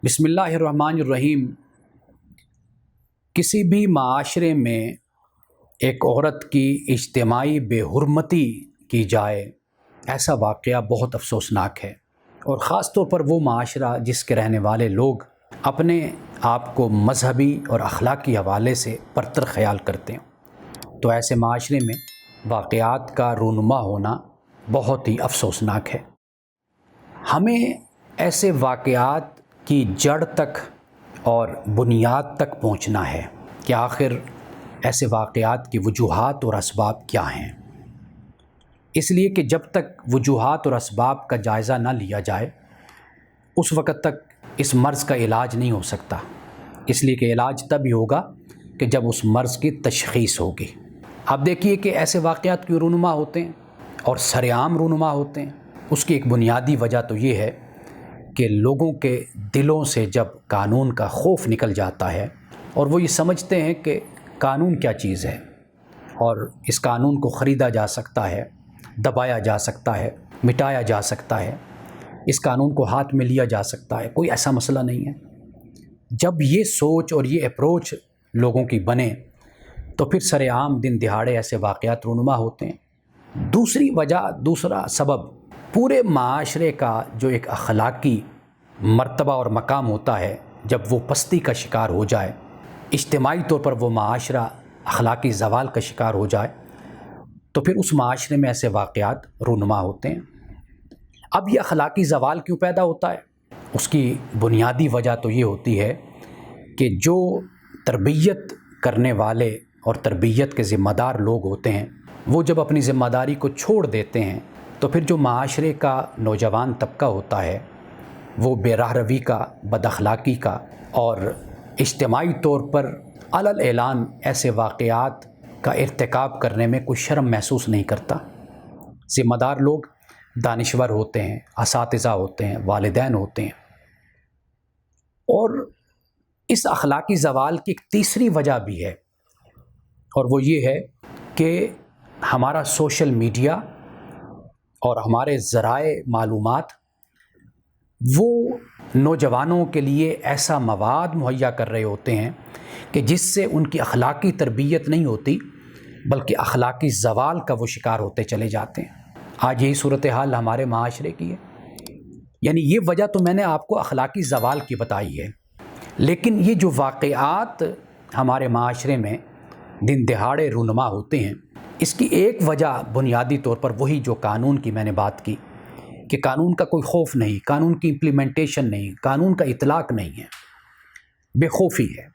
بسم اللہ الرحمن الرحیم۔ کسی بھی معاشرے میں ایک عورت کی اجتماعی بے حرمتی کی جائے، ایسا واقعہ بہت افسوسناک ہے، اور خاص طور پر وہ معاشرہ جس کے رہنے والے لوگ اپنے آپ کو مذہبی اور اخلاقی حوالے سے برتر خیال کرتے ہیں، تو ایسے معاشرے میں واقعات کا رونما ہونا بہت ہی افسوسناک ہے۔ ہمیں ایسے واقعات کی جڑ تک اور بنیاد تک پہنچنا ہے کہ آخر ایسے واقعات کی وجوہات اور اسباب کیا ہیں، اس لیے کہ جب تک وجوہات اور اسباب کا جائزہ نہ لیا جائے اس وقت تک اس مرض کا علاج نہیں ہو سکتا، اس لیے کہ علاج تب ہی ہوگا کہ جب اس مرض کی تشخیص ہوگی۔ اب دیکھیے کہ ایسے واقعات کیوں رونما ہوتے ہیں اور سرعام رونما ہوتے ہیں۔ اس کی ایک بنیادی وجہ تو یہ ہے کہ لوگوں کے دلوں سے جب قانون کا خوف نکل جاتا ہے اور وہ یہ سمجھتے ہیں کہ قانون کیا چیز ہے اور اس قانون کو خریدا جا سکتا ہے، دبایا جا سکتا ہے، مٹایا جا سکتا ہے، اس قانون کو ہاتھ میں لیا جا سکتا ہے، کوئی ایسا مسئلہ نہیں ہے۔ جب یہ سوچ اور یہ اپروچ لوگوں کی بنے تو پھر سرعام دن دہاڑے ایسے واقعات رونما ہوتے ہیں۔ دوسرا سبب پورے معاشرے کا جو ایک اخلاقی مرتبہ اور مقام ہوتا ہے، جب وہ پستی کا شکار ہو جائے، اجتماعی طور پر وہ معاشرہ اخلاقی زوال کا شکار ہو جائے، تو پھر اس معاشرے میں ایسے واقعات رونما ہوتے ہیں۔ اب یہ اخلاقی زوال کیوں پیدا ہوتا ہے؟ اس کی بنیادی وجہ تو یہ ہوتی ہے کہ جو تربیت کرنے والے اور تربیت کے ذمہ دار لوگ ہوتے ہیں، وہ جب اپنی ذمہ داری کو چھوڑ دیتے ہیں تو پھر جو معاشرے کا نوجوان طبقہ ہوتا ہے وہ بے راہ روی کا، بد اخلاقی کا اور اجتماعی طور پر علل اعلان ایسے واقعات کا ارتکاب کرنے میں کوئی شرم محسوس نہیں کرتا۔ ذمہ دار لوگ دانشور ہوتے ہیں، اساتذہ ہوتے ہیں، والدین ہوتے ہیں۔ اور اس اخلاقی زوال کی ایک تیسری وجہ بھی ہے، اور وہ یہ ہے کہ ہمارا سوشل میڈیا اور ہمارے ذرائع معلومات وہ نوجوانوں کے لیے ایسا مواد مہیا کر رہے ہوتے ہیں کہ جس سے ان کی اخلاقی تربیت نہیں ہوتی بلکہ اخلاقی زوال کا وہ شکار ہوتے چلے جاتے ہیں۔ آج یہی صورتحال ہمارے معاشرے کی ہے۔ یعنی یہ وجہ تو میں نے آپ کو اخلاقی زوال کی بتائی ہے، لیکن یہ جو واقعات ہمارے معاشرے میں دن دہاڑے رونما ہوتے ہیں، اس کی ایک وجہ بنیادی طور پر وہی جو قانون کی میں نے بات کی کہ قانون کا کوئی خوف نہیں، قانون کی امپلیمنٹیشن نہیں، قانون کا اطلاق نہیں ہے، بے خوفی ہے۔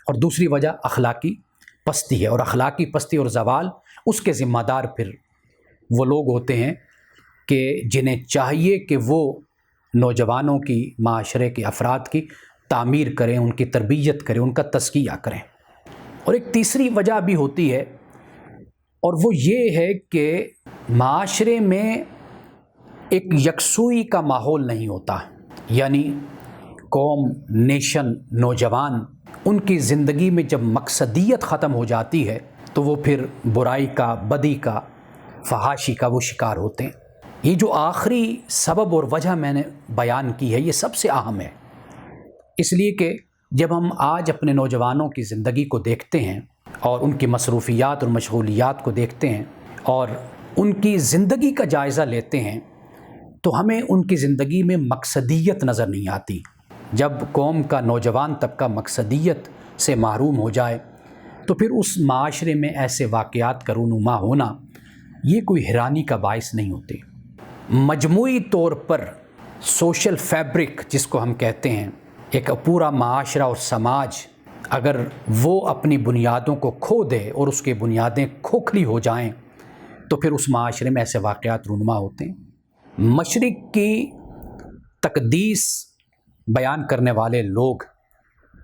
اور دوسری وجہ اخلاقی پستی ہے، اور اخلاقی پستی اور زوال اس کے ذمہ دار پھر وہ لوگ ہوتے ہیں کہ جنہیں چاہیے کہ وہ نوجوانوں کی، معاشرے کے افراد کی تعمیر کریں، ان کی تربیت کریں، ان کا تزکیہ کریں۔ اور ایک تیسری وجہ بھی ہوتی ہے، اور وہ یہ ہے کہ معاشرے میں ایک یکسوئی کا ماحول نہیں ہوتا، یعنی قوم، نیشن، نوجوان، ان کی زندگی میں جب مقصدیت ختم ہو جاتی ہے تو وہ پھر برائی کا، بدی کا، فحاشی کا وہ شکار ہوتے ہیں۔ یہ جو آخری سبب اور وجہ میں نے بیان کی ہے یہ سب سے اہم ہے، اس لیے کہ جب ہم آج اپنے نوجوانوں کی زندگی کو دیکھتے ہیں اور ان کی مصروفیات اور مشغولیات کو دیکھتے ہیں اور ان کی زندگی کا جائزہ لیتے ہیں تو ہمیں ان کی زندگی میں مقصدیت نظر نہیں آتی۔ جب قوم کا نوجوان طبقہ مقصدیت سے محروم ہو جائے تو پھر اس معاشرے میں ایسے واقعات کا رونما ہونا یہ کوئی حیرانی کا باعث نہیں ہوتے۔ مجموعی طور پر سوشل فیبرک جس کو ہم کہتے ہیں، ایک پورا معاشرہ اور سماج اگر وہ اپنی بنیادوں کو کھو دے اور اس کی بنیادیں کھوکھلی ہو جائیں تو پھر اس معاشرے میں ایسے واقعات رونما ہوتے ہیں۔ مشرق کی تقدیس بیان کرنے والے لوگ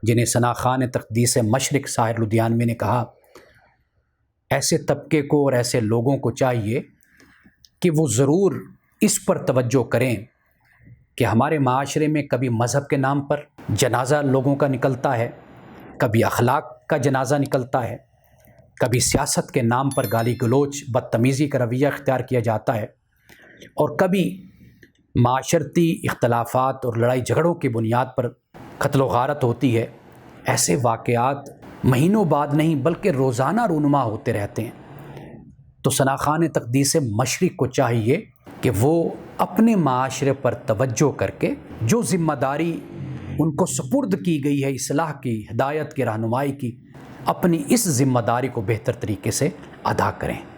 جنہیں ثنا خان تقدیس مشرق ساحر لدھیانوی نے کہا، ایسے طبقے کو اور ایسے لوگوں کو چاہیے کہ وہ ضرور اس پر توجہ کریں کہ ہمارے معاشرے میں کبھی مذہب کے نام پر جنازہ لوگوں کا نکلتا ہے، کبھی اخلاق کا جنازہ نکلتا ہے، کبھی سیاست کے نام پر گالی گلوچ، بدتمیزی کا رویہ اختیار کیا جاتا ہے، اور کبھی معاشرتی اختلافات اور لڑائی جھگڑوں کی بنیاد پر قتل و غارت ہوتی ہے، ایسے واقعات مہینوں بعد نہیں بلکہ روزانہ رونما ہوتے رہتے ہیں۔ تو ثناخان تقدیس مشرق کو چاہیے کہ وہ اپنے معاشرے پر توجہ کر کے جو ذمہ داری ان کو سپرد کی گئی ہے اصلاح کی، ہدایت کی، رہنمائی کی، اپنی اس ذمہ داری کو بہتر طریقے سے ادا کریں۔